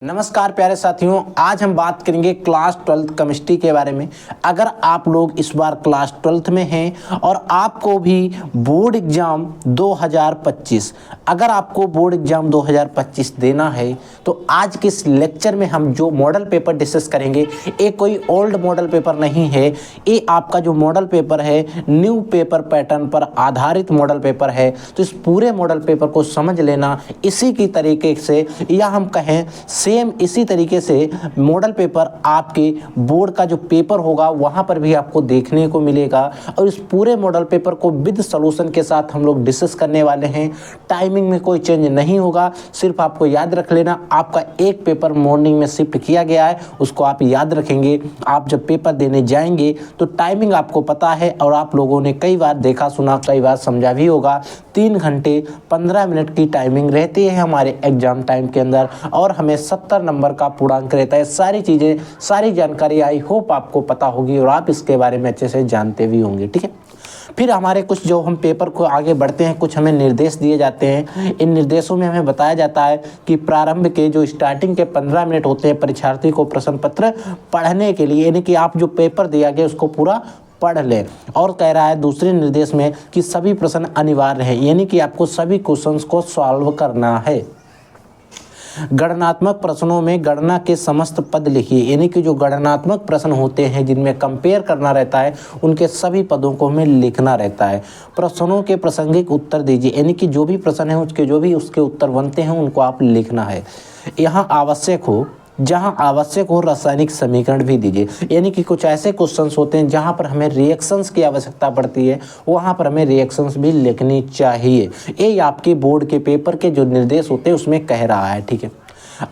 नमस्कार प्यारे साथियों, आज हम बात करेंगे क्लास 12th केमिस्ट्री के बारे में। अगर आप लोग इस बार क्लास 12th में हैं और आपको भी बोर्ड एग्जाम 2025 अगर आपको बोर्ड एग्जाम 2025 देना है तो आज के इस लेक्चर में हम जो मॉडल पेपर डिस्कस करेंगे ये कोई ओल्ड मॉडल पेपर नहीं है। ये आपका जो मॉडल पेपर है न्यू पेपर पैटर्न पर आधारित मॉडल पेपर है। तो इस पूरे मॉडल पेपर को समझ लेना, इसी की तरीके से या हम कहें सेम इसी तरीके से मॉडल पेपर आपके बोर्ड का जो पेपर होगा वहां पर भी आपको देखने को मिलेगा। और इस पूरे मॉडल पेपर को विद सॉल्यूशन के साथ हम लोग डिस्कस करने वाले हैं। टाइमिंग में कोई चेंज नहीं होगा, सिर्फ आपको याद रख लेना आपका एक पेपर मॉर्निंग में शिफ्ट किया गया है, उसको आप याद रखेंगे। आप जब पेपर देने जाएंगे तो टाइमिंग आपको पता है और आप लोगों ने कई बार देखा सुना, कई बार समझा भी होगा। 3 घंटे 15 मिनट की टाइमिंग रहती है हमारे एग्जाम टाइम के अंदर और हमें 70 नंबर का पूर्णांक रहता है। सारी चीज़ें, सारी जानकारी आई होप आपको पता होगी और आप इसके बारे में अच्छे से जानते भी होंगे। ठीक है, फिर हमारे कुछ जो हम पेपर को आगे बढ़ते हैं, कुछ हमें निर्देश दिए जाते हैं। इन निर्देशों में हमें बताया जाता है कि प्रारंभ के जो स्टार्टिंग के 15 मिनट होते हैं परीक्षार्थी को प्रश्न पत्र पढ़ने के लिए, यानी कि आप जो पेपर दिया गया उसको पूरा पढ़ लें। और कह रहा है दूसरे निर्देश में कि सभी प्रश्न अनिवार्य है, यानी कि आपको सभी क्वेश्चंस को सॉल्व करना है। गणनात्मक प्रश्नों में गणना के समस्त पद लिखिए, यानी कि जो गणनात्मक प्रश्न होते हैं जिनमें कंपेयर करना रहता है उनके सभी पदों को हमें लिखना रहता है। प्रश्नों के प्रासंगिक उत्तर दीजिए, यानी कि जो भी प्रश्न है उसके जो भी उसके उत्तर बनते हैं उनको आप लिखना है। यहाँ आवश्यक हो, जहां आवश्यक हो रासायनिक समीकरण भी दीजिए, यानी कि कुछ ऐसे क्वेश्चंस होते हैं जहां पर हमें रिएक्शंस की आवश्यकता पड़ती है, वहां पर हमें रिएक्शंस भी लिखनी चाहिए। ये आपके बोर्ड के पेपर के जो निर्देश होते हैं उसमें कह रहा है। ठीक है,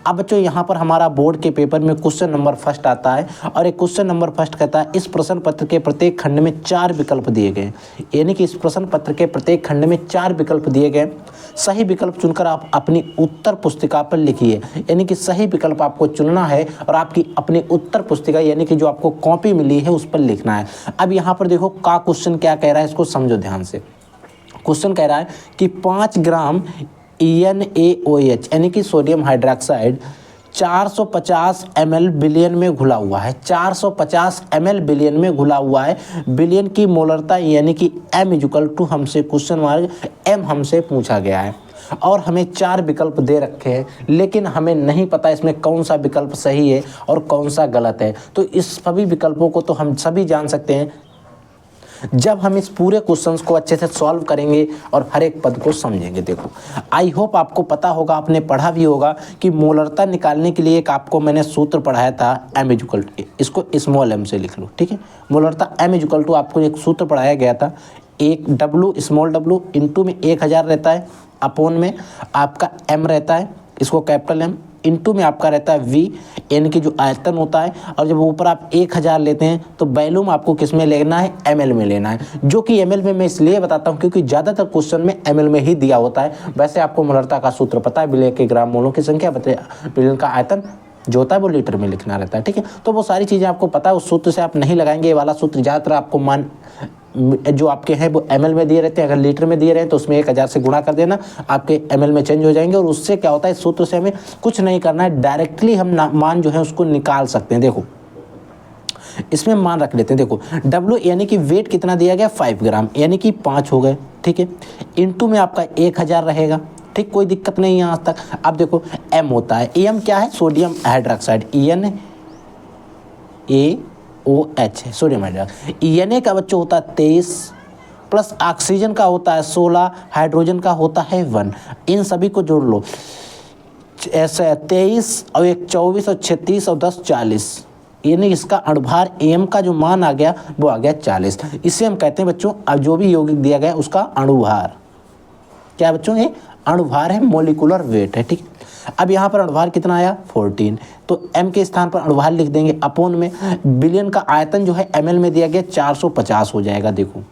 अब बच्चों यहाँ पर हमारा बोर्ड के पेपर में क्वेश्चन नंबर फर्स्ट आता है और एक क्वेश्चन नंबर फर्स्ट कहता है इस प्रश्न पत्र के प्रत्येक खंड में 4 विकल्प दिए गए, यानी कि इस प्रश्न पत्र के प्रत्येक खंड में 4 विकल्प दिए गए। सही विकल्प चुनकर आप अपनी उत्तर पुस्तिका पर लिखिए, यानी कि सही विकल्प आपको चुनना है और आपकी अपनी उत्तर पुस्तिका यानी कि जो आपको कॉपी मिली है उस पर लिखना है। अब यहाँ पर देखो का क्वेश्चन क्या कह रहा है, इसको समझो ध्यान से। क्वेश्चन कह रहा है कि 5 ग्राम NaOH यानी कि सोडियम हाइड्रोक्साइड 450 ml बिलियन में घुला हुआ है। 450 ml बिलियन में घुला हुआ है। बिलियन की मोलरता यानी कि m हमसे क्वेश्चन मार्क m हमसे पूछा गया है और हमें 4 विकल्प दे रखे हैं, लेकिन हमें नहीं पता इसमें कौन सा विकल्प सही है और कौन सा गलत है। तो इस सभी विकल्पों को तो हम सभी जान सकते हैं जब हम इस पूरे क्वेश्चंस को अच्छे से सॉल्व करेंगे और हर एक पद को समझेंगे। देखो, आई होप आपको पता होगा, आपने पढ़ा भी होगा कि मोलरता निकालने के लिए एक आपको मैंने सूत्र पढ़ाया था m, इसको स्मॉल m से लिख लो। ठीक है, मोलरता m आपको एक सूत्र पढ़ाया गया था, एक W स्मॉल w इंटू में 1000 रहता है, अपोन में आपका m रहता है, इसको कैपिटल M इंटू में आपका रहता है V, यानी कि जो आयतन होता है। और जब ऊपर आप 1000 लेते हैं तो वैल्यूम आपको किस में लेना है, ml में लेना है, जो कि ml में मैं इसलिए बताता हूँ क्योंकि ज़्यादातर क्वेश्चन में ml में ही दिया होता है। वैसे आपको मोलरता का सूत्र पता है, बिलियन के ग्राम मोलों की संख्या बिलियन का आयतन जो होता है वो लीटर में लिखना रहता है। ठीक है, तो वो सारी चीज़ें आपको पता है, उस सूत्र से आप नहीं लगाएंगे। ये वाला सूत्र ज़्यादातर आपको जो आपके हैं वो ml में दिए रहते हैं, अगर लीटर में दिए रहे तो उसमें 1000 से गुणा कर देना, आपके ml में चेंज हो जाएंगे। और उससे क्या होता है, इस सूत्र से हमें कुछ नहीं करना है, डायरेक्टली हम मान जो है उसको निकाल सकते हैं। देखो इसमें मान रख लेते हैं। देखो W यानी कि वेट कितना दिया गया, 5 ग्राम यानी कि 5 हो गए। ठीक है, इंटू में आपका 1000 रहेगा। ठीक, कोई दिक्कत नहीं यहाँ तक। अब देखो M होता है, M क्या है, सोडियम हाइड्रोक्साइड, NaOH है सोडियम हाइड्रोक्साइड। Na का बच्चों होता है 23 प्लस ऑक्सीजन का होता है 16, हाइड्रोजन का होता है 1। इन सभी को जोड़ लो, ऐसे 23 और 1 24 और 36 और 10 40, यानी इसका अणुभार M का जो मान आ गया वो आ गया 40। इसे हम कहते हैं बच्चों, अब जो भी यौगिक दिया गया उसका अणुभार क्या है बच्चों, ये अणुभार है, मोलिकुलर वेट है। ठीक, अब यहाँ पर अणुभार कितना आया 14, तो m के स्थान पर अणुभार लिख देंगे, अपोन में बिलियन का आयतन जो है ml में दिया गया 450 हो जाएगा। देखो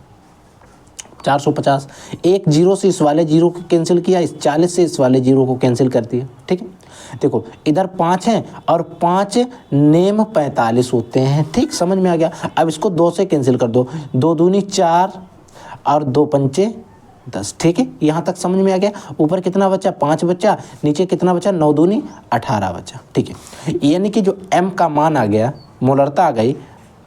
450, एक जीरो से इस वाले जीरो को कैंसिल किया, इस 40 से इस वाले जीरो को कैंसिल कर दिया। ठीक है, देखो इधर 5 हैं और 5 नेम 45 होते हैं। ठीक, समझ में आ गया। अब इसको 2 से कैंसिल कर दो, 2 दूनी 4 और 2 पंचे 10। ठीक है, यहाँ तक समझ में आ गया। ऊपर कितना बचा? 5 बचा। नीचे कितना बचा? 9 दूनी 18 बचा। ठीक है, यानी कि जो m का मान आ गया, मोलरता आ गई,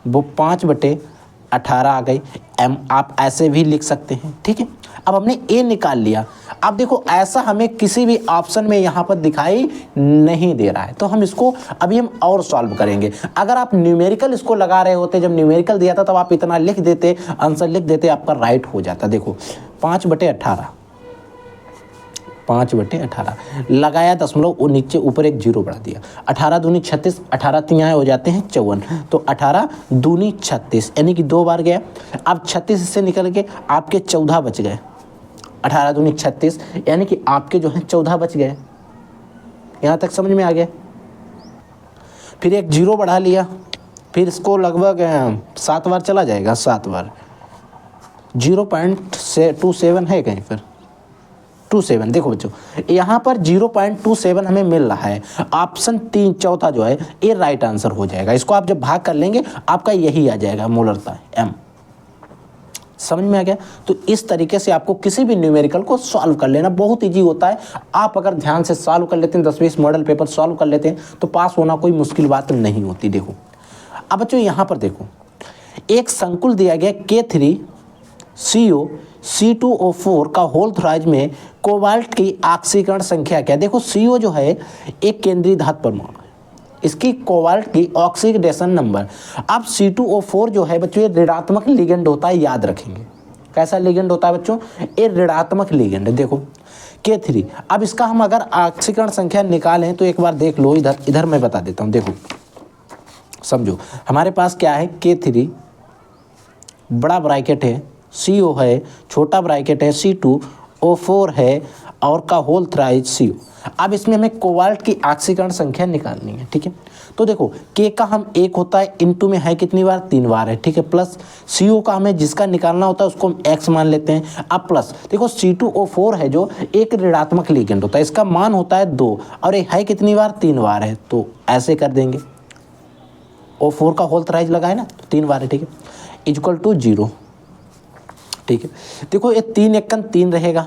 वो 5/18 आ गई। m आप ऐसे भी लिख सकते हैं। ठीक है, अब हमने a निकाल लिया। अब देखो ऐसा हमें किसी भी ऑप्शन में यहाँ पर दिखाई नहीं दे रहा है, तो हम इसको अभी हम और सॉल्व करेंगे। अगर आप न्यूमेरिकल इसको लगा रहे होते, जब न्यूमेरिकल दिया था तब आप इतना लिख देते, आंसर लिख देते, आपका राइट हो जाता। देखो 5/18, 5/18 लगाया दशमलव, वो नीचे ऊपर एक जीरो बढ़ा दिया। 18 दूनी 36, 18 3 हो जाते हैं 54, तो 18 दूनी 36, यानी कि 2 बार गया। अब 36 इससे निकल के आपके 14 बच गए। 18 दूनी 36, यानी कि आपके जो है 14 बच गए। यहाँ तक समझ में आ गया। फिर एक जीरो बढ़ा लिया, फिर इसको लगभग 7 बार चला जाएगा, 7 बार। 0.27 है कहीं पर 27। देखो बच्चों, यहाँ पर 0.27 हमें मिल रहा है। ऑप्शन 3 चौथा जो है ये राइट आंसर हो जाएगा। इसको आप जब भाग कर लेंगे आपका यही आ जाएगा, मोलरता m। समझ में आ गया। तो इस तरीके से आपको किसी भी न्यूमेरिकल को सॉल्व कर लेना बहुत ईजी होता है। आप अगर ध्यान से सॉल्व कर लेते हैं, 10-20 मॉडल पेपर सॉल्व कर लेते हैं, तो पास होना कोई मुश्किल बात नहीं होती। देखो अब बच्चों यहाँ पर देखो, एक संकुल दिया गया K3CO C2O4 का होल थ्राइज में कोबाल्ट की ऑक्सीकरण संख्या क्या? देखो CO जो है एक केंद्रीय धातु परमाणु है, इसकी कोबाल्ट की ऑक्सीडेशन नंबर। अब C2O4 जो है बच्चों ये ऋणात्मक लिगेंड होता है, याद रखेंगे। कैसा लिगेंड होता है बच्चों? ये ऋणात्मक लिगेंड। देखो K3, अब इसका हम अगर ऑक्सीकरण संख्या निकालें तो एक बार देख लो, इधर मैं बता देता हूँ। देखो समझो, हमारे पास क्या है? K3 बड़ा ब्रैकेट है, CO है, छोटा ब्रैकेट है, C2O4 है, और का होल थ्राइज CO। अब इसमें हमें कोबाल्ट की ऑक्सीकरण संख्या निकालनी है। ठीक है, तो देखो K का हम 1 होता है, इनटू में है कितनी बार? 3 बार है। ठीक है, प्लस CO का हमें जिसका निकालना होता है उसको हम X मान लेते हैं। अब प्लस देखो C2O4 है जो एक ऋणात्मक लिगेंड होता है, इसका मान होता है 2, और ये है कितनी बार? 3 बार है। तो ऐसे कर देंगे, O4 का होल थ्राइज लगाए ना, 3 बार है। ठीक है, इक्वल टू 0। ठीक है, देखो ये 3 एकन 3 रहेगा,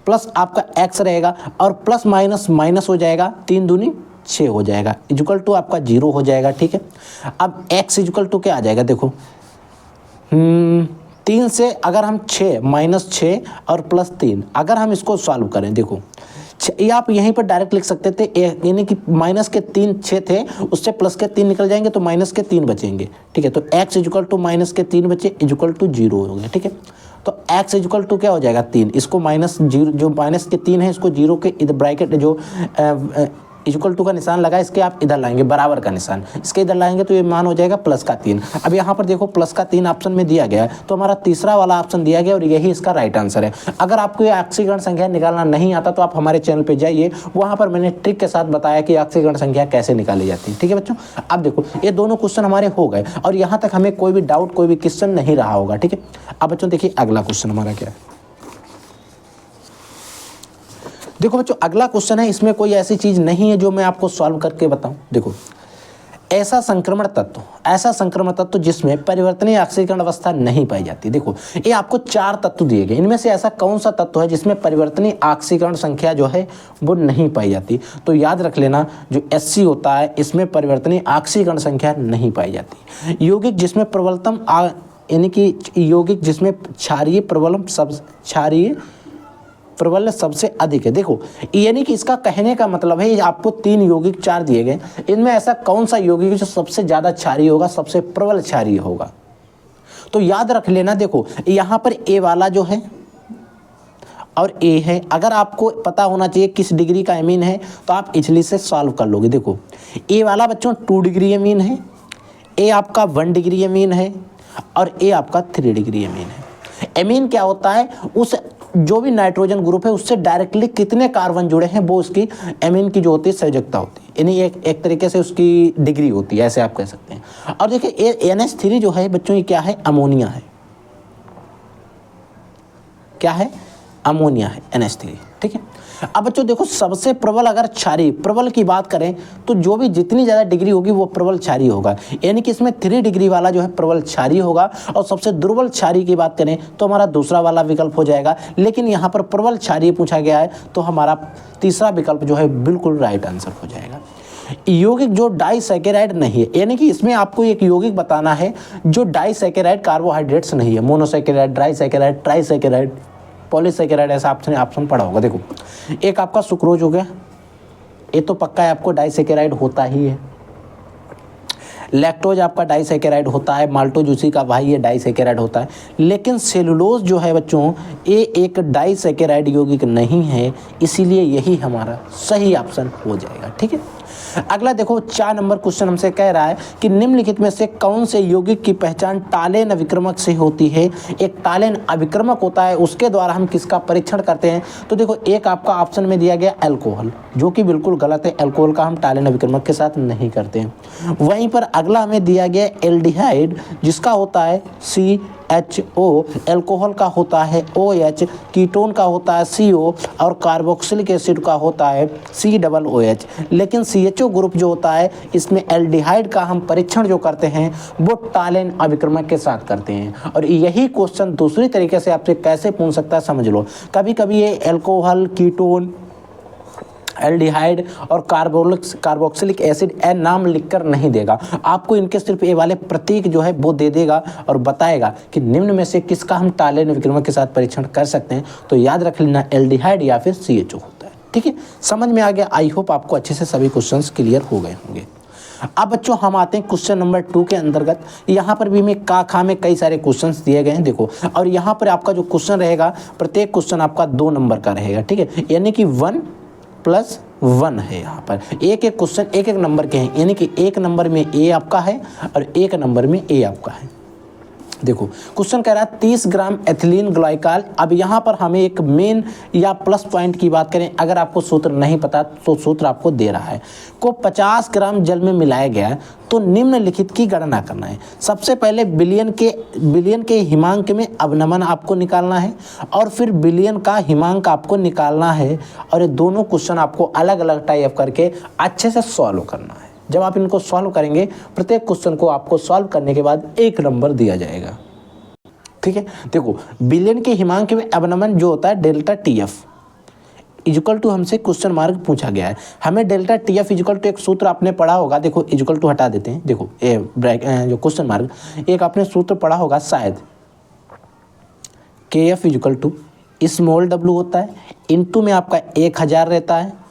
प्लस आपका x रहेगा, और प्लस माइनस माइनस हो जाएगा, 3 दूनी 6 हो जाएगा, इक्वल टू आपका 0 हो जाएगा। ठीक है, अब x इक्वल टू क्या आ जाएगा? देखो 3 से अगर हम 6 -6 और +3 अगर हम इसको सॉल्व करें, देखो ये आप यहीं पर डायरेक्ट लिख सकते थे, यानी कि माइनस के 3 6 थे, उससे प्लस के 3 निकल जाएंगे तो माइनस के 3 बचेंगे। ठीक है, तो x इक्वल टू माइनस के 3 बचे, इक्वल टू 0 हो गया। ठीक है, तो x इक्वल टू क्या हो जाएगा? 3। इसको माइनस 0, जो माइनस के 3 है इसको 0 के इधर ब्रैकेट जो इक्वल टू का निशान लगा, इसके आप इधर लाएंगे, बराबर का निशान इसके इधर लाएंगे, तो ये मान हो जाएगा प्लस का 3। अब यहाँ पर देखो प्लस का 3 ऑप्शन में दिया गया है, तो हमारा तीसरा वाला ऑप्शन दिया गया और यही इसका राइट आंसर है। अगर आपको ये ऑक्सीकरण संख्या निकालना नहीं आता तो आप हमारे चैनल पर जाइए, वहाँ पर मैंने ट्रिक के साथ बताया कि ऑक्सीकरण संख्या कैसे निकाली जाती है। ठीक है बच्चों, अब देखो ये दोनों क्वेश्चन हमारे हो गए, और यहाँ तक हमें कोई भी डाउट, कोई भी क्वेश्चन नहीं रहा होगा। ठीक है, अब बच्चों देखिए अगला क्वेश्चन हमारा क्या है। देखो बच्चों अगला क्वेश्चन है, इसमें कोई ऐसी चीज नहीं है जो मैं आपको सॉल्व करके बताऊं। देखो ऐसा संक्रमण तत्व जिसमें परिवर्तनीय ऑक्सीकरण अवस्था नहीं पाई जाती। देखो ये आपको 4 तत्व दिए गए, इनमें से ऐसा कौन सा तत्व है जिसमें परिवर्तनीय ऑक्सीकरण संख्या जो है वो नहीं पाई जाती? तो याद रख लेना, जो Hc होता है इसमें परिवर्तनीय ऑक्सीकरण संख्या नहीं पाई जाती। यौगिक जिसमें प्रबलतम यानी कि यौगिक जिसमें क्षारीय प्रबल सबसे अधिक है। देखो यानी कि इसका कहने का मतलब है आपको 3 यौगिक 4 दिए गए, इनमें ऐसा कौन सा यौगिक है जो सबसे ज़्यादा क्षारीय होगा, सबसे प्रबल क्षारीय होगा? तो याद रख लेना, देखो यहाँ पर ए वाला जो है और ए है, अगर आपको पता होना चाहिए किस डिग्री का एमीन है तो आप इजली से सॉल्व कर लोगे। देखो ए वाला बच्चों 2 डिग्री एमीन है, ए आपका 1 डिग्री एमीन है, और ए आपका 3 डिग्री एमीन है। एमीन क्या होता है? उस जो भी नाइट्रोजन ग्रुप है उससे डायरेक्टली कितने कार्बन जुड़े हैं वो उसकी एमीन की जो होती है संयोजकता होती है, यानी एक तरीके से उसकी डिग्री होती है, ऐसे आप कह सकते हैं। और देखिए NH3 जो है बच्चों ये क्या है? अमोनिया है। क्या है? अमोनिया है NH3। ठीक है, अब बच्चों देखो, सबसे प्रबल अगर क्षारीय प्रबल की बात करें तो जो भी जितनी ज़्यादा डिग्री होगी वो प्रबल क्षारीय होगा, यानी कि इसमें 3 डिग्री वाला जो है प्रबल क्षारीय होगा। और सबसे दुर्बल क्षारीय की बात करें तो हमारा दूसरा वाला विकल्प हो जाएगा, लेकिन यहाँ पर प्रबल क्षारीय पूछा गया है तो हमारा तीसरा विकल्प जो है बिल्कुल राइट आंसर हो जाएगा। यौगिक जो डाइसैकेराइड नहीं है, यानी कि इसमें आपको एक यौगिक बताना है जो डाइसैकेराइड कार्बोहाइड्रेट्स नहीं है, मोनोसैकेराइड, ट्राइसैकेराइड, ट्राइसैकेराइड, पॉलीसैकेराइड, ऐसा ऑप्शन पढ़ा होगा। देखो, एक आपका सुक्रोज हो गया, ये तो पक्का है आपको डाइसैकेराइड होता ही है। लैक्टोज आपका डाइसैकेराइड होता है, माल्टोज उसी का भाई ये डाइसैकेराइड होता है। लेकिन सेलुलोज जो है बच्चों, ये एक डाइसैकेराइड यौगिक नहीं है, इसीलिए यही हमारा सही ऑप्शन हो जाएगा। ठीक है, अगला देखो 4 नंबर क्वेश्चन हमसे कह रहा है कि निम्नलिखित में से कौन से यौगिक की पहचान टालेन अभिक्रमक से होती है। एक टालेन अभिक्रमक होता है, उसके द्वारा हम किसका परीक्षण करते हैं। तो देखो, एक आपका ऑप्शन में दिया गया अल्कोहल, जो कि बिल्कुल गलत है, अल्कोहल का हम टालेन अभिक्रमक के साथ नहीं करते हैं। वहीं पर अगला हमें दिया गया एल्डिहाइड, जिसका होता है CHO, अल्कोहल का होता है OH, कीटोन का होता है CO और कार्बोक्सिलिक एसिड का होता है COOH। लेकिन CHO ग्रुप जो होता है, इसमें एल्डिहाइड का हम परीक्षण जो करते हैं वो टालेन अभिक्रमक के साथ करते हैं। और यही क्वेश्चन दूसरी तरीके से आपसे कैसे पूछ सकता है समझ लो। कभी कभी ये अल्कोहल, कीटोन, एल्डिहाइड और कार्बोक्सिलिक एसिड नाम लिखकर नहीं देगा, आपको इनके सिर्फ ये वाले प्रतीक जो है वो दे देगा और बताएगा कि निम्न में से किसका हम टालेन अभिक्रमक के साथ परीक्षण कर सकते हैं। तो याद रख लेना, एल्डिहाइड या फिर CHO होता है। ठीक है, समझ में आ गया। आई होप आपको अच्छे से सभी क्वेश्चंस क्लियर हो गए होंगे। अब बच्चों हम आते हैं क्वेश्चन नंबर 2 के अंतर्गत। यहाँ पर भी में खा में कई सारे क्वेश्चंस दिए गए हैं, देखो। और यहाँ पर आपका जो क्वेश्चन रहेगा, प्रत्येक क्वेश्चन आपका 2 नंबर का रहेगा। ठीक है, यानी कि 1+1 है। यहाँ पर एक एक क्वेश्चन एक एक नंबर के हैं, यानी कि 1 नंबर में A आपका है और 1 नंबर में A आपका है। देखो, क्वेश्चन कह रहा है 30 ग्राम एथिलीन ग्लाइकॉल। अब यहाँ पर हमें एक मेन या प्लस पॉइंट की बात करें, अगर आपको सूत्र नहीं पता तो सूत्र आपको दे रहा है, को 50 ग्राम जल में मिलाया गया है तो निम्नलिखित की गणना करना है। सबसे पहले बिलियन के हिमांक में अवनमन आपको निकालना है और फिर बिलियन का हिमांक आपको निकालना है। और ये दोनों क्वेश्चन आपको अलग अलग टाइप करके अच्छे से सॉल्व करना है। जब आप इनको सॉल्व करेंगे, प्रत्येक क्वेश्चन को आपको सॉल्व करने के बाद 1 नंबर दिया जाएगा। ठीक है, देखो, बिलियन के हिमांक में अवनमन जो होता है डेल्टा TF इक्वल टू, हमसे क्वेश्चन मार्क पूछा गया है, हमें डेल्टा TF इक्वल टू एक सूत्र आपने पढ़ा होगा। देखो, इक्वल टू हटा देते हैं। देखो, जो क्वेश्चन मार्क, एक आपने सूत्र पढ़ा होगा शायद, KF equal to small w होता है, इनटू में आपका 1000 रहता है,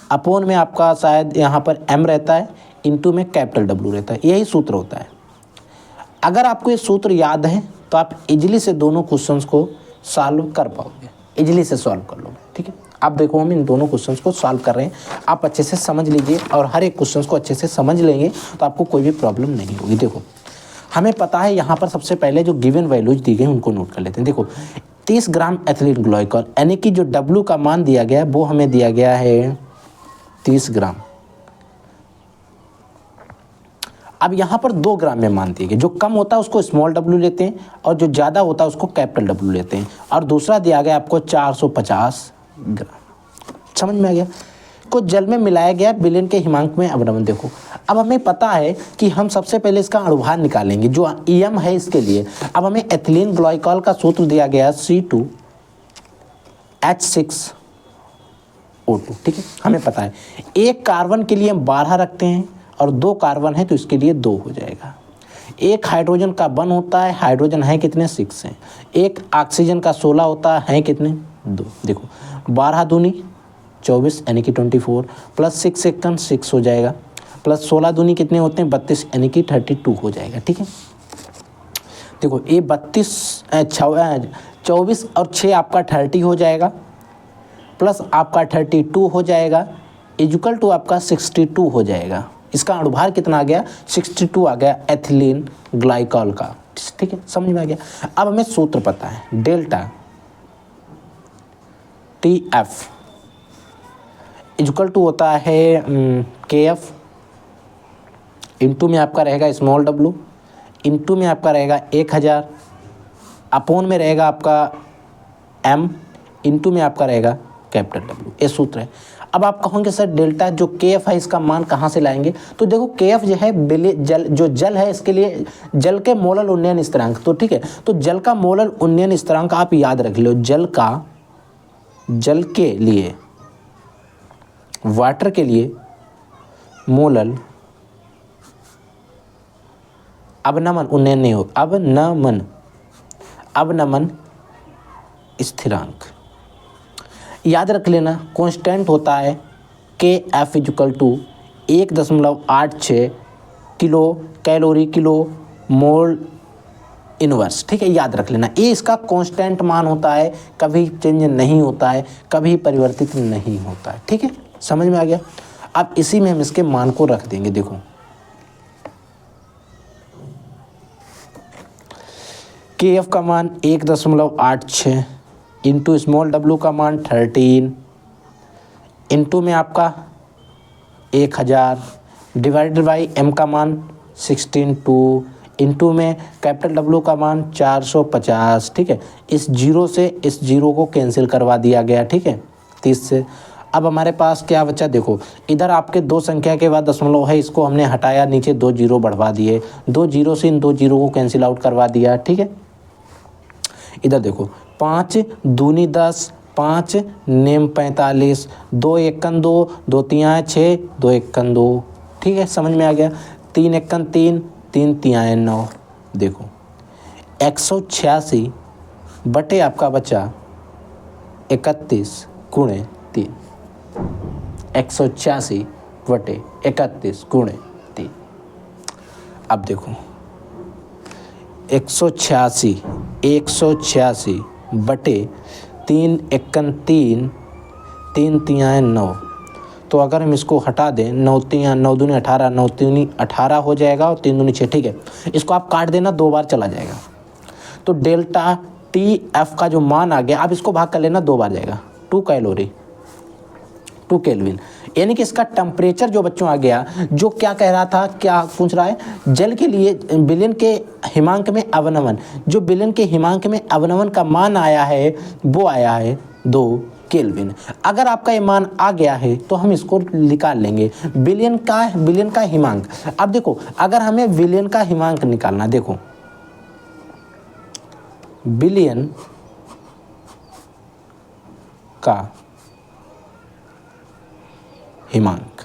अपोन में आपका शायद यहाँ पर M रहता है, इनटू में कैपिटल W रहता है। यही सूत्र होता है। अगर आपको ये सूत्र याद है तो आप इजीली से दोनों क्वेश्चंस को सॉल्व कर पाओगे, इजीली से सॉल्व कर लोगे। ठीक है, आप देखो हम इन दोनों क्वेश्चंस को सॉल्व कर रहे हैं, आप अच्छे से समझ लीजिए और हर एक क्वेश्चंस को अच्छे से समझ लेंगे तो आपको कोई भी प्रॉब्लम नहीं होगी। देखो, हमें पता है यहाँ पर सबसे पहले जो गिवन वैल्यूज दी गई उनको नोट कर लेते हैं। देखो, 30 ग्राम एथिलीन ग्लाइकॉल, यानी कि जो W का मान दिया गया है वो हमें दिया गया है 30 ग्राम। अब यहाँ पर 2 ग्राम में मान दिए गए, जो कम होता है उसको स्मॉल w लेते हैं और जो ज़्यादा होता है उसको कैपिटल W लेते हैं। और दूसरा दिया गया आपको 450 ग्राम। समझ में आ गया। को जल में मिलाया गया बिलियन के हिमांक में अवनमन। देखो, अब हमें पता है कि हम सबसे पहले इसका अणुभार निकालेंगे, जो EM है इसके लिए। अब हमें एथिलीन ग्लाइकॉल का सूत्र दिया गया C2H6O2। ठीक है, हमें पता है एक कार्बन के लिए हम 12 रखते हैं और 2 कार्बन है तो इसके लिए 2 हो जाएगा। एक हाइड्रोजन का 1 होता है, हाइड्रोजन है कितने 6 हैं। एक ऑक्सीजन का 16 होता है कितने 2। देखो, 12 दूनी 24 यानी कि 24 प्लस 6 सेकंड 6 हो जाएगा, प्लस 16 दूनी कितने होते हैं 32 यानी कि 32 हो जाएगा। ठीक है, देखो ये 24 और 6 आपका 30 हो जाएगा, प्लस आपका 32 हो जाएगा, इक्वल टू आपका 62 हो जाएगा। इसका अणुभार कितना आ गया 62 आ गया एथिलीन ग्लाइकॉल का। ठीक है, समझ में आ गया। अब हमें सूत्र पता है, डेल्टा TF इक्वल टू होता है KF, इनटू में आपका रहेगा स्मॉल w, इनटू में आपका रहेगा 1000, अपोन में रहेगा आपका M, इनटू में आपका रहेगा कैपिटल डब्ल्यू, ये सूत्र है। अब आप कहोगे सर डेल्टा जो के एफ है इसका मान कहाँ से लाएंगे? तो देखो के एफ जो है जल है, इसके लिए जल के मोलल उन्नयन स्थिरांक, तो ठीक है, तो जल का मोलल उन्नयन स्थिरांक आप याद रख लो, जल के लिए, वाटर के लिए मोलल अवनमन उन्नयन नहीं हो, अवनमन स्थिरांक याद रख लेना। कांस्टेंट होता है K F equal to 1.86 kilo calorie kilo mole inverse, ठीक है, याद रख लेना। ये इसका कांस्टेंट मान होता है, कभी चेंज नहीं होता है, कभी परिवर्तित नहीं होता है, ठीक है, समझ में आ गया। अब इसी में हम इसके मान को रख देंगे। देखो के एफ का मान 1.86 इंटू स्मॉल डब्लू का मान 13 इंटू में आपका 1000 डिवाइडेड बाई एम का मान 16.2 इंटू में कैपिटल डब्लू का मान 450, ठीक है। इस जीरो से इस जीरो को कैंसिल करवा दिया गया, ठीक है, 30 से। अब हमारे पास क्या बचा? देखो इधर आपके दो संख्या के बाद दशमलव है, इसको हमने हटाया, नीचे 2 जीरो बढ़वा दिए, 2 जीरो से इन 2 जीरो को कैंसिल आउट करवा दिया, ठीक है। इधर देखो 5 दूनी 10, 5 नेम 45, 2 एकन 2, 2 तियाँ 6, 2 एकन 2, ठीक है, समझ में आ गया। 3 एकन 3, 3 तियाँ 9। देखो 186 बटे आपका बचा 31 गुणे 3, 186 बटे 31 गुणे 3। अब देखो 186 बटे 3 एकन 3, 3 तियाँ 9, तो अगर हम इसको हटा दें 9 तियाँ 9 दूनी 18, 9 तीनी 18 हो जाएगा और 3 दूनी 6, ठीक है। इसको आप काट देना, 2 बार चला जाएगा, तो डेल्टा टी एफ का जो मान आ गया, आप इसको भाग कर लेना, 2 बार जाएगा, 2 कैलोरी 2 केल्विन, यानी कि इसका टेम्परेचर जो बच्चों आ गया, जो क्या कह रहा था, क्या पूछ रहा है, जल के लिए विलयन के हिमांक में अवनमन, जो विलयन के हिमांक में अवनमन का मान आया है वो आया है 2 केल्विन। अगर आपका ये मान आ गया है तो हम इसको निकाल लेंगे, विलयन का हिमांक। अब देखो अगर हमें विलयन का हिमांक निकालना, देखो विलयन का हिमांक,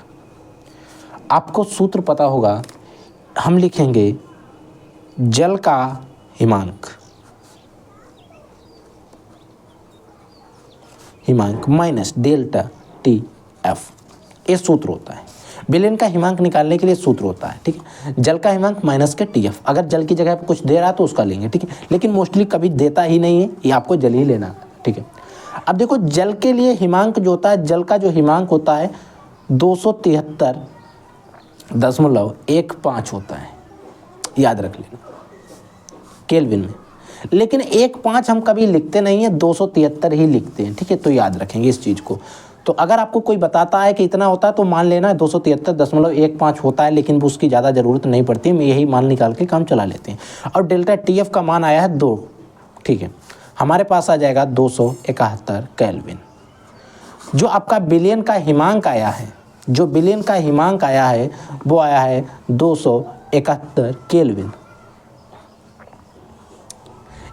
आपको सूत्र पता होगा, हम लिखेंगे जल का हिमांक माइनस डेल्टा टी एफ, ये सूत्र होता है। विलयन का हिमांक निकालने के लिए सूत्र होता है, ठीक है, जल का हिमांक माइनस के टी एफ। अगर जल की जगह पर कुछ दे रहा है तो उसका लेंगे, ठीक है, लेकिन मोस्टली कभी देता ही नहीं है, ये आपको जल ही लेना, ठीक है। अब देखो जल के लिए हिमांक जो होता है, जल का जो हिमांक होता है 273.15 होता है, याद रख लेना केल्विन में, लेकिन 1.5 हम कभी लिखते नहीं है, 273 ही लिखते हैं, ठीक है, तो याद रखेंगे इस चीज़ को। तो अगर आपको कोई बताता है कि इतना होता है तो मान लेना 273.15 होता है, लेकिन उसकी ज़्यादा ज़रूरत नहीं पड़ती है, यही मान निकाल के काम चला लेते हैं। और डेल्टा टी एफ का मान आया है 2, ठीक है, हमारे पास आ जाएगा 271 केल्विन। जो आपका विलयन का हिमांक आया है, जो विलयन का हिमांक आया है वो आया है 271 केल्विन।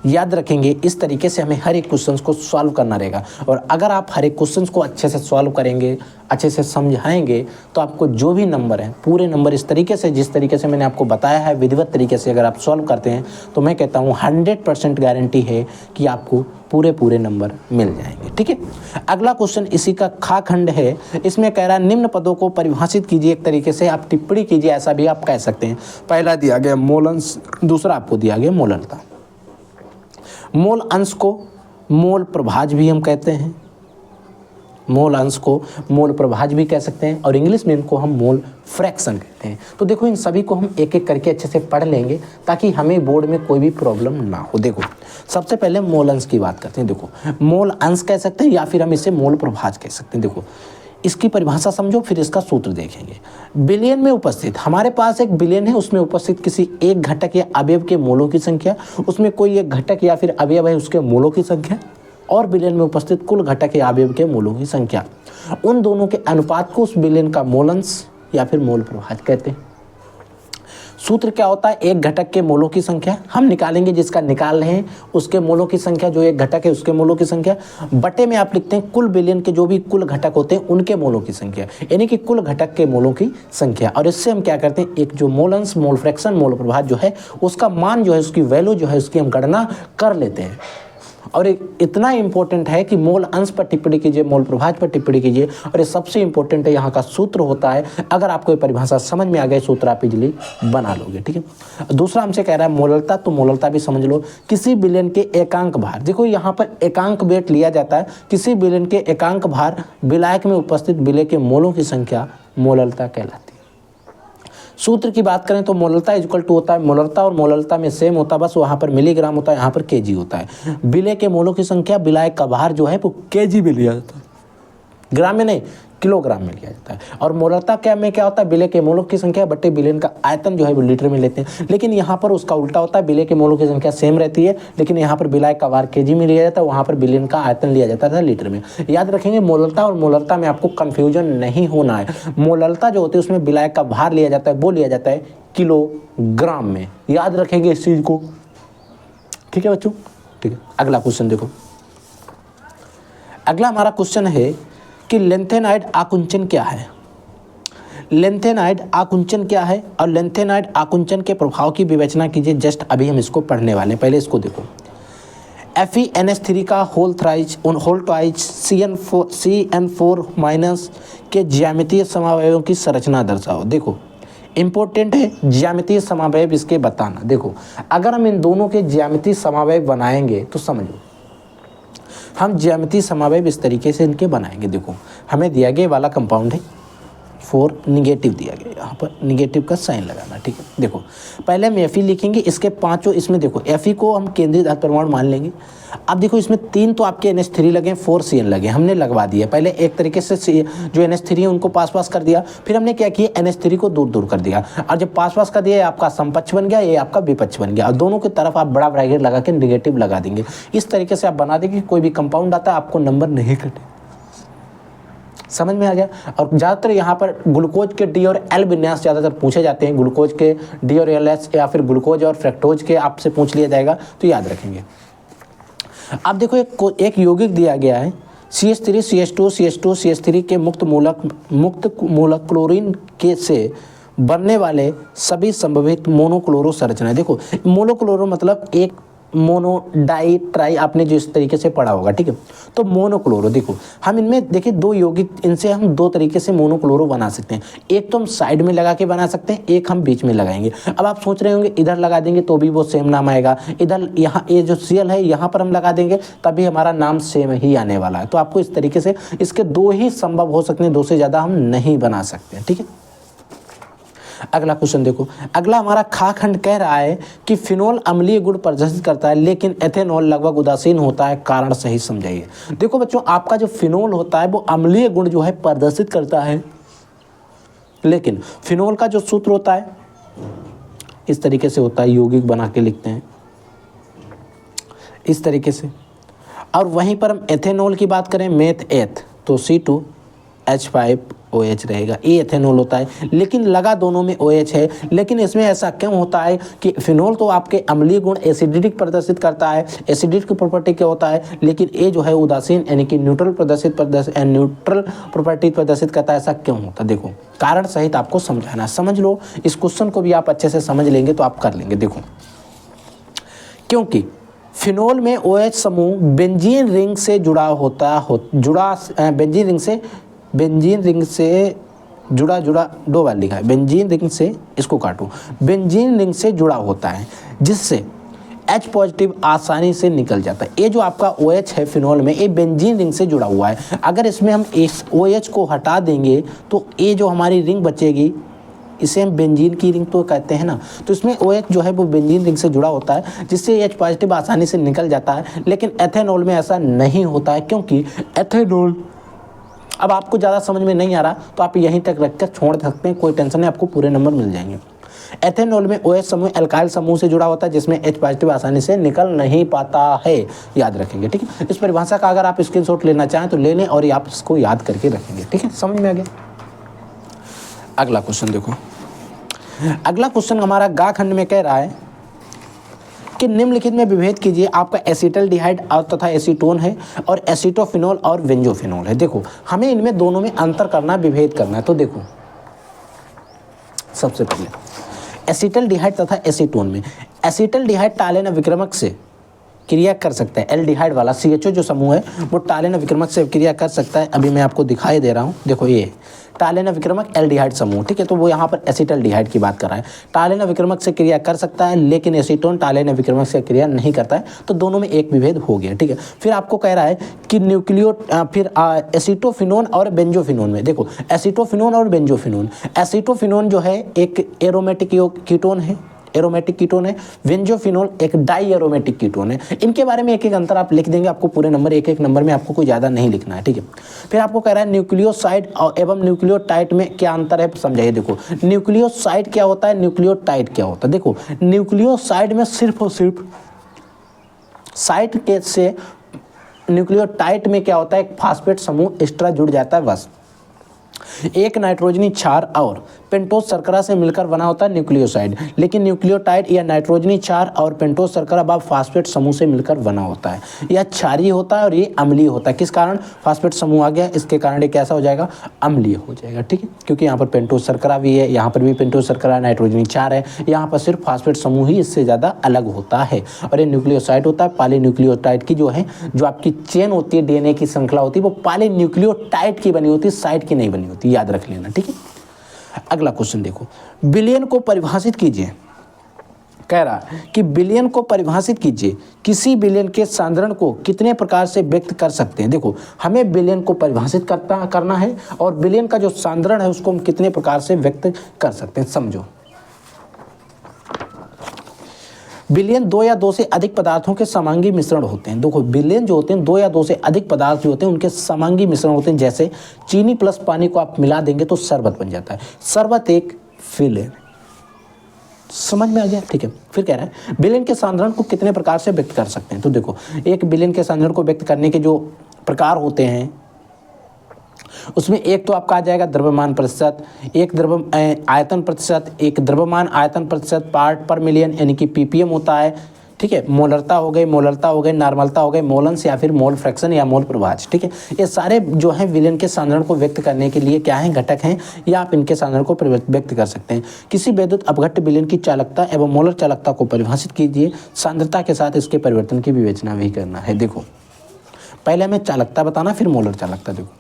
याद रखेंगे, इस तरीके से हमें हर एक क्वेश्चन को सॉल्व करना रहेगा। और अगर आप हर एक क्वेश्चन को अच्छे से सॉल्व करेंगे, अच्छे से समझाएंगे, तो आपको जो भी नंबर हैं, पूरे नंबर इस तरीके से, जिस तरीके से मैंने आपको बताया है, विधिवत तरीके से अगर आप सॉल्व करते हैं तो मैं कहता हूँ 100% गारंटी है कि आपको पूरे नंबर मिल जाएंगे, ठीक है। अगला क्वेश्चन इसी का खा खंड है, इसमें कह रहा है निम्न पदों को परिभाषित कीजिए, एक तरीके से आप टिप्पणी कीजिए, ऐसा भी आप कह सकते हैं। पहला दिया गया मोलंश, दूसरा आपको दिया गया मोललता। मोल अंश को मोल प्रभाज भी हम कहते हैं, मोल अंश को मोल प्रभाज भी कह सकते हैं, और इंग्लिश में इनको हम मोल फ्रैक्शन कहते हैं। तो देखो इन सभी को हम एक एक करके अच्छे से पढ़ लेंगे ताकि हमें बोर्ड में कोई भी प्रॉब्लम ना हो। देखो सबसे पहले मोल अंश की बात करते हैं। देखो मोल अंश कह सकते हैं या फिर हम इसे मोल प्रभाज कह सकते हैं। देखो इसकी परिभाषा समझो, फिर इसका सूत्र देखेंगे। बिलियन में उपस्थित, हमारे पास एक बिलियन है, उसमें उपस्थित किसी एक घटक या अवयव के मोलों की संख्या, उसमें कोई एक घटक या फिर अवयव है उसके मोलों की संख्या, और विलेन में उपस्थित कुल घटक या अवयव के मोलों की संख्या, उन दोनों के अनुपात को उस विलेन का मोलंश या फिर मोल प्रभाज कहते हैं। सूत्र क्या होता है, एक घटक के मोलों की संख्या हम निकालेंगे, जिसका निकाल रहे हैं उसके मोलों की संख्या, जो एक घटक है उसके मोलों की संख्या, बटे में आप लिखते हैं कुल विलेन के जो भी कुल घटक होते हैं उनके मोलों की संख्या, यानी कि कुल घटक के मोलों की संख्या। और इससे हम क्या करते हैं, एक जो मोलंश, मोल फ्रैक्शन, मोल प्रभाज जो है उसका मान जो है, उसकी वैल्यू जो है उसकी हम गणना कर लेते हैं। और एक इतना इंपॉर्टेंट है कि मोल अंश पर टिप्पणी कीजिए, मोल प्रभाज पर टिप्पणी कीजिए, और ये सबसे इंपॉर्टेंट है, यहाँ का सूत्र होता है। अगर आपको ये परिभाषा समझ में आ गई, सूत्र आप इजीली बना लोगे, ठीक है। दूसरा हमसे कह रहा है मोललता, तो मोललता भी समझ लो, किसी विलेन के एकांक भार, देखो यहाँ पर एकांक वेट लिया जाता है, किसी विलेन के एकांक भार विलायक में उपस्थित विलेय के मोलों की संख्या मोललता कहलाती है। सूत्र की बात करें तो मोललता इक्वल टू होता है, मोललता और मोललता में सेम होता है, बस वहाँ पर मिलीग्राम होता है, यहाँ पर केजी होता है। विलेय के मोलों की संख्या विलायक का भार जो है वो केजी में लिया जाता है, ग्राम में नहीं, किलोग्राम में लिया जाता है। और मोललता क्या में क्या होता है, विलेय के मोलों की संख्या बटे विलेन का आयतन जो है वो लीटर में लेते हैं। लेकिन यहाँ पर उसका उल्टा होता है, विलेय के मोलों की संख्या सेम रहती है, लेकिन यहाँ पर विलायक का भार केजी में लिया जाता है, वहाँ पर विलेन का आयतन लिया जाता था लीटर में। याद रखेंगे, मोललता और मोललता में आपको कन्फ्यूजन नहीं होना है। मोललता जो होती है उसमें विलायक का भार लिया जाता है, वो लिया जाता है किलोग्राम में, याद रखेंगे इस चीज़ को, ठीक है बच्चों। ठीक है, अगला क्वेश्चन देखो। अगला हमारा क्वेश्चन है कि लेंथेनाइड आकुंचन क्या है। लेंथेनाइड आकुंचन क्या है और लेंथेनाइड आकुंचन के प्रभाव की विवेचना कीजिए। जस्ट अभी हम इसको पढ़ने वाले हैं, पहले इसको देखो। FeNH3 का होल ट्वाइज CN4 माइनस के ज्यामितीय समावयवों की संरचना दर्शाओ। देखो इंपॉर्टेंट है ज्यामितीय समावयव इसके बताना। देखो अगर हम इन दोनों के ज्यामितीय समावयव बनाएंगे तो समझो, हम ज्यामितीय समावयव इस तरीके से इनके बनाएंगे। देखो हमें दिया गया वाला कंपाउंड है 4, निगेटिव दिया गया, यहाँ पर निगेटिव का साइन लगाना, ठीक है। देखो पहले हम Fe लिखेंगे, इसके पांचों, इसमें देखो Fe को हम केंद्रीय धातु परमाणु मान लेंगे। अब देखो इसमें 3 तो आपके NH3 लगे, 4 CN लगे, हमने लगवा दिया। पहले एक तरीके से जो NH3 है उनको पास पास कर दिया, फिर हमने क्या किया, NH3 को दूर दूर कर दिया, और जब पास पास कर दिया ये आपका समपक्ष बन गया, ये आपका विपक्ष बन गया, और दोनों की तरफ आप बड़ा ब्रैकेट लगा के निगेटिव लगा देंगे। इस तरीके से आप बना देंगे, कोई भी कंपाउंड आता है आपको नंबर नहीं कटे। समझ में आ गया। और ज़्यादातर यहाँ पर ग्लूकोज के डी और एल विन्यास ज़्यादातर पूछे जाते हैं, ग्लूकोज के डी और एल एस, या फिर ग्लूकोज और फ्रैक्टोज के आपसे पूछ लिया जाएगा, तो याद रखेंगे। अब देखो एक यौगिक दिया गया है CH3 CH2 CH2 CH3 के मुक्त मूलक क्लोरीन के से बनने वाले सभी संभावित मोनोक्लोरो संरचनाएं। देखो मोनोक्लोरो मतलब एक मोनो डाई ट्राई, आपने जो इस तरीके से पढ़ा होगा, ठीक है। तो मोनोक्लोरो देखो हम इनमें देखिए 2 यौगिक, इनसे हम 2 तरीके से मोनोक्लोरो बना सकते हैं। एक तो हम साइड में लगा के बना सकते हैं, एक हम बीच में लगाएंगे। अब आप सोच रहे होंगे इधर लगा देंगे तो भी वो सेम नाम आएगा, इधर यहाँ ये जो Cl है यहाँ पर हम लगा देंगे तभी हमारा नाम सेम ही आने वाला है। तो आपको इस तरीके से इसके 2 ही संभव हो सकते हैं, 2 से ज़्यादा हम नहीं बना सकते हैं, ठीक है। अगला क्वेश्चन देखो। अगला हमारा खा खंड कह रहा है कि फिनोल अम्लीय गुण प्रदर्शित करता है लेकिन एथेनॉल लगभग उदासीन होता है, कारण सही समझाइए। देखो बच्चों, आपका जो फिनोल होता है वो अम्लीय गुण जो है प्रदर्शित करता है, लेकिन फिनोल का जो सूत्र होता है इस तरीके से होता है, यौगिक बना के लिखते हैं इस तरीके से। और वहीं पर हम एथेनॉल की बात करें, मेथ एथ, तो C2H5OH रहेगा, ये एथेनॉल होता है, लेकिन लगा दोनों में OH है। लेकिन इसमें ऐसा क्यों होता है कि फिनोल तो आपके अम्लीय गुण एसिडिक प्रदर्शित करता है, एसिडिक की प्रॉपर्टी क्या होता है, लेकिन ये जो है उदासीन यानी कि न्यूट्रल प्रॉपर्टी प्रदर्शित करता है। ऐसा क्यों होता है, देखो कारण सहित आपको समझाना, समझ लो। इस क्वेश्चन को भी आप अच्छे से समझ लेंगे तो आप कर लेंगे। देखो क्योंकि फिनोल में OH समूह बेंजीन रिंग से बेंजीन रिंग से जुड़ा 2 बार लिखा है, बेंजीन रिंग से, इसको काटो, बेंजीन रिंग से जुड़ा होता है, जिससे H पॉजिटिव आसानी से निकल जाता है। ये जो आपका OH है फिनोल में, ये बेंजीन रिंग से जुड़ा हुआ है। अगर इसमें हम इस OH को हटा देंगे तो ये जो हमारी रिंग बचेगी, इसे हम बेंजीन की रिंग तो कहते हैं ना, तो इसमें OH जो है वो बेंजीन रिंग से जुड़ा होता है, जिससे H पॉजिटिव आसानी से निकल जाता है। लेकिन एथेनॉल में ऐसा नहीं होता है, क्योंकि एथेनॉल, अब आपको ज़्यादा समझ में नहीं आ रहा तो आप यहीं तक रखकर छोड़ सकते हैं, कोई टेंशन नहीं, आपको पूरे नंबर मिल जाएंगे। एथेनॉल में OH समूह एल्काइल समूह से जुड़ा होता है जिसमें H पॉजिटिव आसानी से निकल नहीं पाता है, याद रखेंगे। ठीक है, इस परिभाषा का अगर आप स्क्रीनशॉट लेना चाहें तो ले लें और आप इसको याद करके रखेंगे। ठीक है, समझ में आ गया। अगला क्वेश्चन देखो, अगला क्वेश्चन हमारा गा खंड में कह रहा है कि निम्नलिखित में विभेद कीजिए। आपका एसिटल्डिहाइड और तथा एसीटोन है और एसीटोफिनोल और बेंजोफिनोल है। देखो हमें इनमें दोनों में अंतर करना, विभेद करना है। तो देखो सबसे पहले एसिटल्डिहाइड तथा एसीटोन में, एसिटल्डिहाइड टालेन विक्रमक से क्रिया कर सकता है। एल्डिहाइड वाला CHO जो समूह है वो टालेन विक्रमक से क्रिया कर सकता है। अभी मैं आपको दिखाई दे रहा हूँ, देखो ये टालेन विक्रमक एल्डिहाइड समूह। ठीक है, तो वो यहाँ पर एसिटल्डिहाइड की बात कर रहा है। टालेन विक्रमक से क्रिया कर सकता है लेकिन एसीटोन टालेन विक्रमक से क्रिया नहीं करता है, तो दोनों में एक विभेद हो गया। ठीक है, फिर आपको कह रहा है कि फिर एसीटोफिनोन और बेंजोफिनोन में, देखो एसीटोफिनोन और बेंजोफिनोन, एसीटोफिनोन जो है एक एरोमेटिक कीटोन है, एरोमेटिक कीटोन है। बेंजोफिनोल एक डाई एरोमेटिक कीटोन है। इनके बारे में एक एक अंतर आप लिख देंगे, आपको पूरे नंबर एक एक नंबर में आपको कोई ज़्यादा नहीं लिखना है। ठीक है, फिर आपको कह रहा है न्यूक्लियोसाइड और एवं न्यूक्लियोटाइड में क्या अंतर है, समझाइए। देखो न्यूक्लियोसाइड क्या होता है, न्यूक्लियोटाइड क्या होता है। देखो न्यूक्लियोसाइड में सिर्फ और सिर्फ साइड के से न्यूक्लियोटाइड में क्या होता है, एक फास्फेट समूह एक्स्ट्रा जुड़ जाता है, बस एक नाइट्रोजनी क्षार और पेंटोज शर्करा से मिलकर बना होता है न्यूक्लियोसाइड। लेकिन न्यूक्लियोटाइड या नाइट्रोजनी क्षार और पेंटोज शर्करा व फास्फेट समूह से मिलकर बना होता है। यह क्षारीय होता है और ये अम्लीय होता है। किस कारण, फास्फेट समूह आ गया, इसके कारण ये कैसा हो जाएगा, अम्लीय हो जाएगा। ठीक है, क्योंकि यहाँ पर पेंटोज शर्करा भी है, यहाँ पर भी पेंटोज शर्करा नाइट्रोजनी क्षार है, यहाँ पर सिर्फ फास्फेट समूह ही इससे ज़्यादा अलग होता है। और ये न्यूक्लियोसाइड होता है। पॉलीन्यूक्लियोटाइड की जो है, जो आपकी चेन होती है, DNA की श्रृंखला होती है, वो पॉलीन्यूक्लियोटाइड की बनी होती है, साइड की नहीं बनी होती, याद रख लेना। ठीक है, अगला क्वेश्चन देखो, बिलियन को परिभाषित कीजिए। कह रहा कि बिलियन को परिभाषित कीजिए, किसी बिलियन के सांद्रण को कितने प्रकार से व्यक्त कर सकते हैं। देखो हमें बिलियन को परिभाषित करना है और बिलियन का जो सांद्रण है उसको हम कितने प्रकार से व्यक्त कर सकते हैं, समझो। बिलियन 2 या 2 से अधिक पदार्थों के समांगी मिश्रण होते हैं। देखो बिलियन जो होते हैं 2 या 2 से अधिक पदार्थ जो होते हैं उनके समांगी मिश्रण होते हैं। जैसे चीनी प्लस पानी को आप मिला देंगे तो शरबत बन जाता है। शरबत एक बिलियन, समझ में आ गया। ठीक है, फिर कह रहा है बिलियन के सांद्रण को कितने प्रकार से व्यक्त कर सकते हैं। तो देखो एक बिलियन के सांद्रण को व्यक्त करने के जो प्रकार होते हैं उसमें एक तो आपका आ जाएगा द्रव्यमान प्रतिशत, एक आयतन प्रतिशत, एक द्रव्यमान आयतन प्रतिशत पार्ट पर मिलियन यानी कि ppm होता है। ठीक है, मोलरता हो गई, नॉर्मलता हो गई, मोलंस या फिर मोल फ्रैक्शन या मोल प्रभाज। ठीक है, ये सारे जो हैं विलयन के सांद्रण को व्यक्त करने के लिए क्या हैं, घटक हैं, या आप इनके सांद्रण को व्यक्त कर सकते हैं। किसी वैद्युत अपघट्य विलयन की चालकता एवं मोलर चालकता को परिभाषित कीजिए। सांद्रता के साथ इसके परिवर्तन की विवेचना भी करना है। देखो पहले हमें चालकता बताना, फिर मोलर चालकता। देखो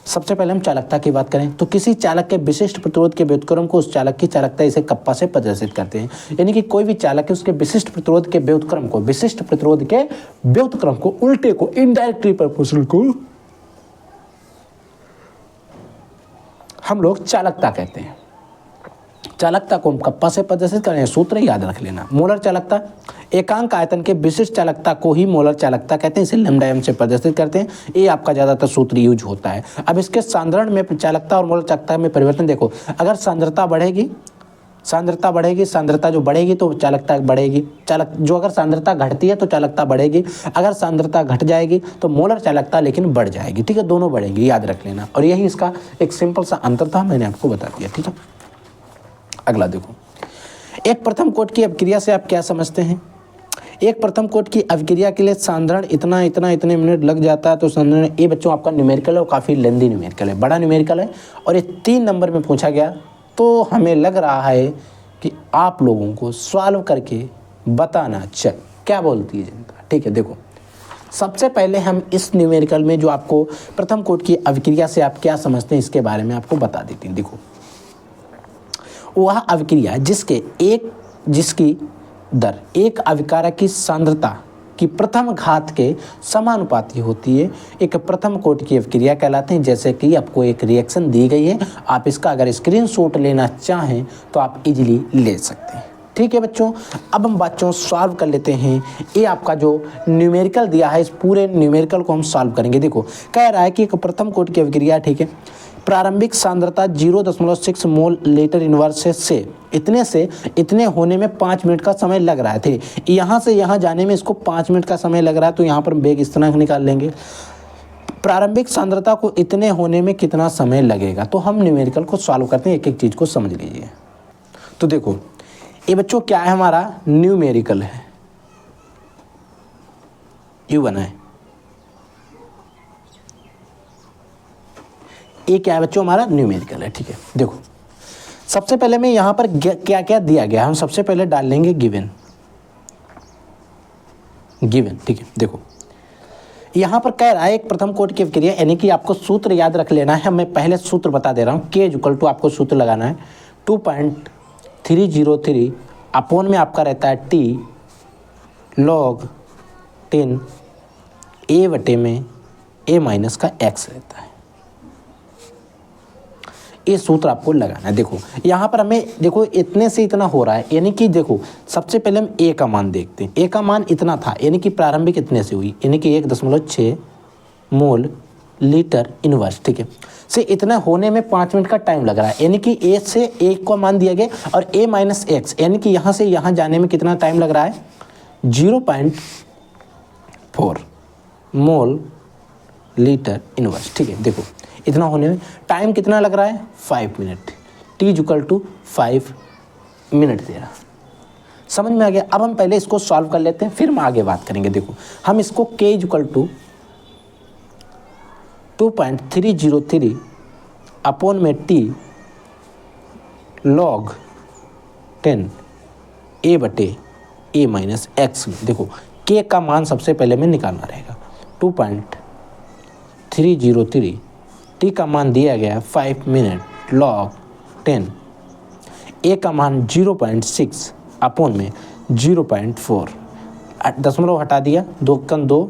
सबसे पहले हम चालकता की बात करें तो किसी चालक के विशिष्ट प्रतिरोध के व्युत्क्रम को उस चालक की चालकता इसे कप्पा से प्रदर्शित करते हैं। यानी कि कोई भी चालक है उसके विशिष्ट प्रतिरोध के व्युत्क्रम को उल्टे को इनडायरेक्टली प्रोपोर्शनल को हम लोग चालकता कहते हैं। चालकता को हम कप्पा से प्रदर्शित करें, सूत्र याद रख लेना। मोलर चालकता एकांक आयतन के विशिष्ट चालकता को ही मोलर चालकता कहते हैं, इसे लैम्डा m से प्रदर्शित करते हैं। ये आपका ज़्यादातर सूत्र यूज होता है। अब इसके सांद्रण में चालकता और मोलर चालकता में परिवर्तन देखो, अगर सांद्रता बढ़ेगी, सांद्रता जो बढ़ेगी तो चालकता बढ़ेगी। अगर सांद्रता घटती है तो चालकता बढ़ेगी, अगर सांद्रता घट जाएगी तो मोलर चालकता लेकिन बढ़ जाएगी। ठीक है, दोनों बढ़ेंगी, याद रख लेना। और यही इसका एक सिंपल सा अंतर था, मैंने आपको बता दिया। ठीक है, अगला देखो, एक प्रथम कोट की अभिक्रिया से आप क्या समझते हैं। एक प्रथम कोट की अभिक्रिया के लिए सांद्रण इतने मिनट लग जाता है। तो सांद्रण ये बच्चों आपका न्यूमेरिकल है और काफ़ी लेंदी न्यूमेरिकल है, बड़ा न्यूमेरिकल है और ये 3 नंबर में पूछा गया। तो हमें लग रहा है कि आप लोगों को सॉल्व करके बताना चाहिए, क्या बोलती है जनता। ठीक है, देखो सबसे पहले हम इस न्यूमेरिकल में जो आपको प्रथम कोट की अभिक्रिया से आप क्या समझते हैं इसके बारे में आपको बता देती हैं। देखो वह अभिक्रिया जिसकी दर एक अभिकारक की सांद्रता की प्रथम घात के समानुपाती होती है, एक प्रथम कोटि की अभिक्रिया कहलाते हैं। जैसे कि आपको एक रिएक्शन दी गई है, आप इसका अगर स्क्रीनशॉट लेना चाहें तो आप इजीली ले सकते हैं। ठीक है बच्चों, अब हम बच्चों सॉल्व कर लेते हैं। ये आपका जो न्यूमेरिकल दिया है, इस पूरे न्यूमेरिकल को हम सॉल्व करेंगे। देखो कह रहा है कि एक प्रथम कोटि की अभिक्रिया, ठीक है, प्रारंभिक सांद्रता 0.6 मोल लीटर इनवर्स से इतने होने में 5 मिनट का समय लग रहा है। थे यहाँ से यहाँ जाने में इसको 5 मिनट का समय लग रहा है, तो यहाँ पर वेग इस तरह निकाल लेंगे। प्रारंभिक सांद्रता को इतने होने में कितना समय लगेगा, तो हम न्यूमेरिकल को सॉल्व करते हैं, एक एक चीज़ को समझ लीजिए। तो देखो ये बच्चों क्या है, हमारा न्यूमेरिकल है, यू बना है। ये क्या है बच्चों, हमारा न्यूमेरिकल है, ठीक है। देखो सबसे पहले मैं यहाँ पर क्या क्या दिया गया, हम सबसे पहले डाल लेंगे गिवन, ठीक है। देखो यहाँ पर कह रहा है एक प्रथम कोटि की अभिक्रिया, यानी कि आपको सूत्र याद रख लेना है। मैं पहले सूत्र बता दे रहा हूँ, K = आपको सूत्र लगाना है 2.303 अपॉन में आपका रहता है T log 10 A बटे में A माइनस का X रहता है। ये सूत्र आपको लगाना है। देखो यहाँ पर हमें देखो इतने से इतना हो रहा है, यानी कि देखो सबसे पहले हम ए का मान देखते हैं। ए का मान इतना था, यानी कि प्रारंभिक इतने से हुई, यानी कि 1.6 मोल लीटर इनवर्स, ठीक है। से इतना होने में 5 मिनट का टाइम लग रहा है, यानी कि ए से ए का मान दिया गया और ए माइनस एक्स, यानी कि यहाँ से यहाँ जाने में कितना टाइम लग रहा है 0.4 मोल लीटर इनवर्स, ठीक है। देखो इतना होने में टाइम कितना लग रहा है 5 मिनट, T = 5 मिनट दे रहा, समझ में आ गया। अब हम पहले इसको सॉल्व कर लेते हैं, फिर हम आगे बात करेंगे। देखो हम इसको K = 2.303 अपॉन में T log 10 A बटे A माइनस एक्स में, देखो K का मान सबसे पहले में निकालना रहेगा 2.303, T का मान दिया गया 5 मिनट log 10, A का मान 0.6 अपॉन में 0.4, दशमलव हटा दिया, 2 × 2,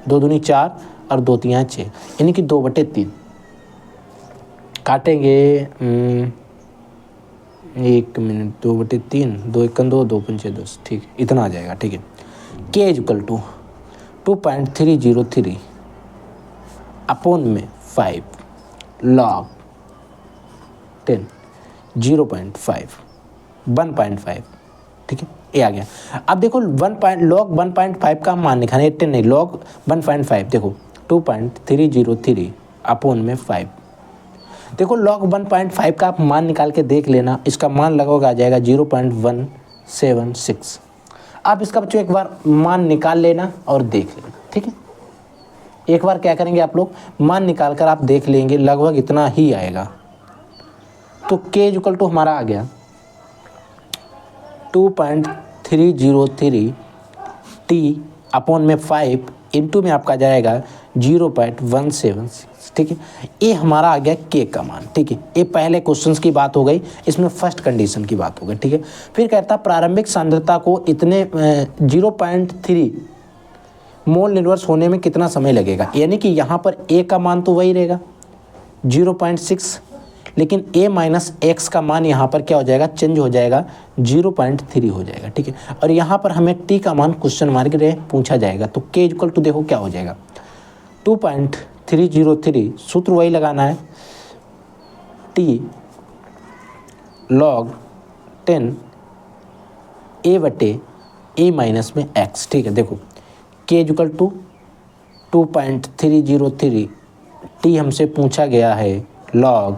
2 दूनी 4 और 2 × 6, यानी कि 2/3 काटेंगे। 1 मिनट, 2/3, 2 × 1 = 2, 2 × 5 = 10, ठीक है, इतना आ जाएगा, ठीक है। K = 2.303 अपॉन में 5 log 10 0.5 1.5, ठीक है, ये आ गया। अब देखो log 1.5 का मान निकालना है, 10 नहीं, log 1.5, देखो 2.303 अपॉन में 5, देखो log 1.5 का आप मान निकाल के देख लेना, इसका मान लगभग आ जाएगा 0.176। आप इसका बच्चों एक बार मान निकाल लेना और देख लेना, ठीक है। एक बार क्या करेंगे आप लोग, मान निकाल कर आप देख लेंगे, लगभग इतना ही आएगा। तो K = हमारा आ गया 2.303 T अपॉन में 5 इंटू में आपका जाएगा 0.176, ठीक है। ये हमारा आ गया K का मान, ठीक है। ये पहले क्वेश्चंस की बात हो गई, इसमें फर्स्ट कंडीशन की बात हो गई, ठीक है। फिर कहता प्रारंभिक सांद्रता को इतने 0.3 मोल इनवर्स होने में कितना समय लगेगा, यानी कि यहाँ पर A का मान तो वही रहेगा 0.6, लेकिन A माइनस एक्स का मान यहाँ पर क्या हो जाएगा, चेंज हो जाएगा, 0.3 हो जाएगा, ठीक है। और यहाँ पर हमें T का मान क्वेश्चन मार्क में पूछा जाएगा, तो K = देखो क्या हो जाएगा 2.303, सूत्र वही लगाना है, T log 10 A बटे A माइनस में एक्स, ठीक है। देखो K = 2.303 T हमसे पूछा गया है log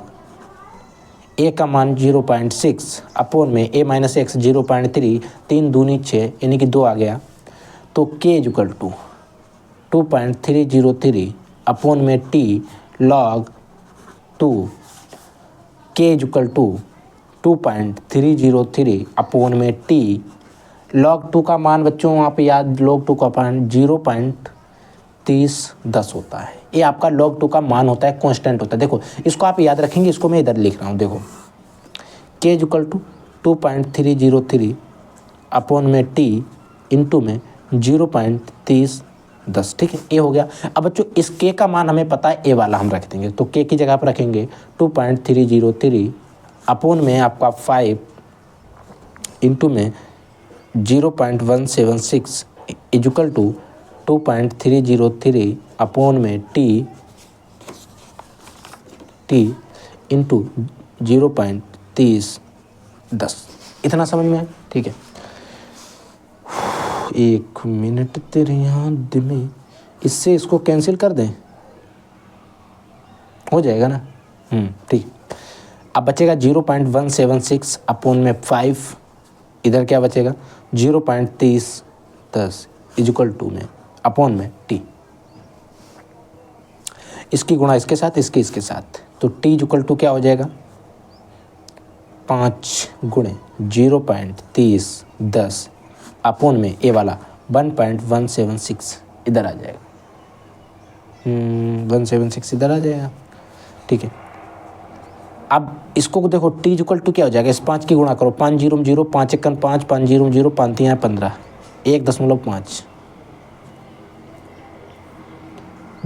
A का मान 0.6 अपॉन में A माइनस एक्स 0.3, 3 दूनी 6, यानी कि 2 आ गया। तो K = 2.303 अपॉन में T log 2, K = 2.303 अपॉन में T log 2 का मान बच्चों वहाँ पे याद, log 2 का मान 0.3010 होता है। ये आपका log 2 का मान होता है, कांस्टेंट होता है। देखो इसको आप याद रखेंगे, इसको मैं इधर लिख रहा हूँ। देखो K = 2.303 अपॉन में T इंटू में 0.3010, ठीक है, ये हो गया। अब बच्चों इस K का मान हमें पता है, ए वाला हम रख देंगे, तो K की जगह पर रखेंगे 2.303 अपॉन में आपका 5 इंटू में 0.176 इक्वल टू 2.303 अपॉन में T टी इंटू 0.3010। इतना समझ में आया? ठीक है, 1 मिनट तेरे याद में, इससे इसको कैंसिल कर दें, हो जाएगा ना? ठीक। अब बचेगा 0.176 अपॉन में 5, इधर क्या बचेगा 0.3010 इक्वल टू में अपॉन में टी, इसकी गुणा इसके साथ, इसकी इसके साथ, तो टी इक्वल टू क्या हो जाएगा 5 गुणे 0.3010 अपॉन में ए वाला 1.176 इधर आ जाएगा, 176 इधर आ जाएगा। ठीक है, अब इसको देखो टी इक्वल टू क्या हो जाएगा, इस 5 की गुणा करो, 5 0 0 5 1 5 5 0 0 5 3 15 1.5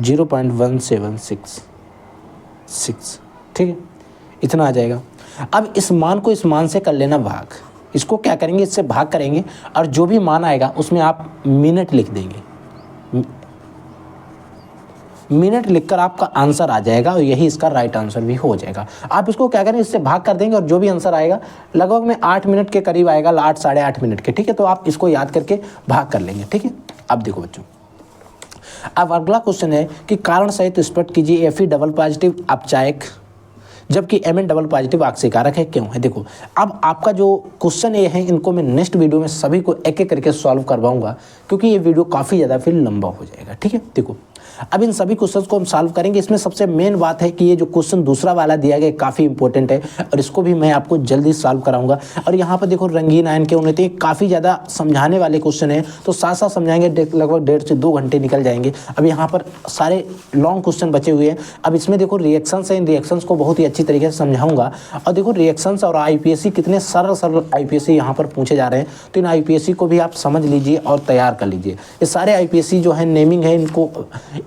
0.1766। ठीक है, इतना आ जाएगा। अब इस मान को इस मान से कर लेना भाग, इसको क्या करेंगे, इससे भाग करेंगे और जो भी मान आएगा उसमें आप मिनट लिख देंगे, मिनट लिखकर आपका आंसर आ जाएगा और यही इसका राइट आंसर भी हो जाएगा। आप इसको क्या करें, इससे भाग कर देंगे और जो भी आंसर आएगा लगभग में 8 मिनट के करीब आएगा, 8 साढ़े 8 मिनट के। ठीक है, तो आप इसको याद करके भाग कर लेंगे। ठीक है, अब देखो बच्चों, अब अगला क्वेश्चन है कि कारण सहित स्पष्ट कीजिए Fe डबल पॉजिटिव अपचायक जबकि Mn डबल पॉजिटिव आक्सीकारक है, क्यों है। देखो, अब आपका जो क्वेश्चन ये है, इनको मैं नेक्स्ट वीडियो में सभी को एक एक करके सॉल्व करवाऊंगा, क्योंकि ये वीडियो काफ़ी ज़्यादा फिर लंबा हो जाएगा। ठीक है, देखो अब इन सभी क्वेश्चंस को हम सॉल्व करेंगे। इसमें सबसे मेन बात है कि ये जो क्वेश्चन दूसरा वाला दिया गया काफ़ी इंपॉर्टेंट है और इसको भी मैं आपको जल्दी सॉल्व कराऊंगा। और यहाँ पर देखो रंगीन आयन के उन्नति काफ़ी ज़्यादा समझाने वाले क्वेश्चन है, तो साथ साथ समझाएंगे, लगभग 1.5 से 2 घंटे निकल जाएंगे। अब यहाँ पर सारे लॉन्ग क्वेश्चन बचे हुए हैं। अब इसमें देखो रिएक्शंस है, इन रिएक्शंस को बहुत ही अच्छी तरीके से समझाऊंगा। और देखो रिएक्शंस और IPSC कितने सरल सरल IPSC यहाँ पर पूछे जा रहे हैं, तो इन IPSC को भी आप समझ लीजिए और तैयार कर लीजिए। ये सारे IPSC जो है नेमिंग है, इनको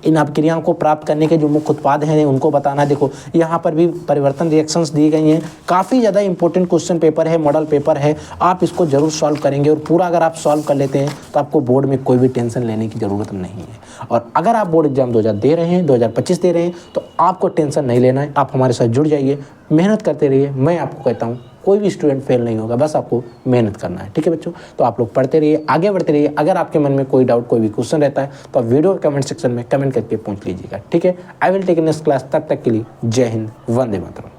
इन अभिक्रियाओं को प्राप्त करने के जो मुख्य उत्पाद हैं उनको बताना। देखो यहाँ पर भी परिवर्तन रिएक्शंस दी गई हैं, काफ़ी ज़्यादा इंपॉर्टेंट क्वेश्चन पेपर है, मॉडल पेपर है। आप इसको जरूर सॉल्व करेंगे और पूरा अगर आप सॉल्व कर लेते हैं तो आपको बोर्ड में कोई भी टेंशन लेने की ज़रूरत नहीं है। और अगर आप बोर्ड एग्जाम 2000 दे रहे हैं, 2025 दे रहे हैं, तो आपको टेंशन नहीं लेना है। आप हमारे साथ जुड़ जाइए, मेहनत करते रहिए। मैं आपको कहता हूँ कोई भी स्टूडेंट फेल नहीं होगा, बस आपको मेहनत करना है। ठीक है बच्चों, तो आप लोग पढ़ते रहिए, आगे बढ़ते रहिए। अगर आपके मन में कोई डाउट, कोई भी क्वेश्चन रहता है तो आप वीडियो कमेंट सेक्शन में कमेंट करके पूछ लीजिएगा। ठीक है, I will take next class. तब तक के लिए जय हिंद, वंदे मातरम।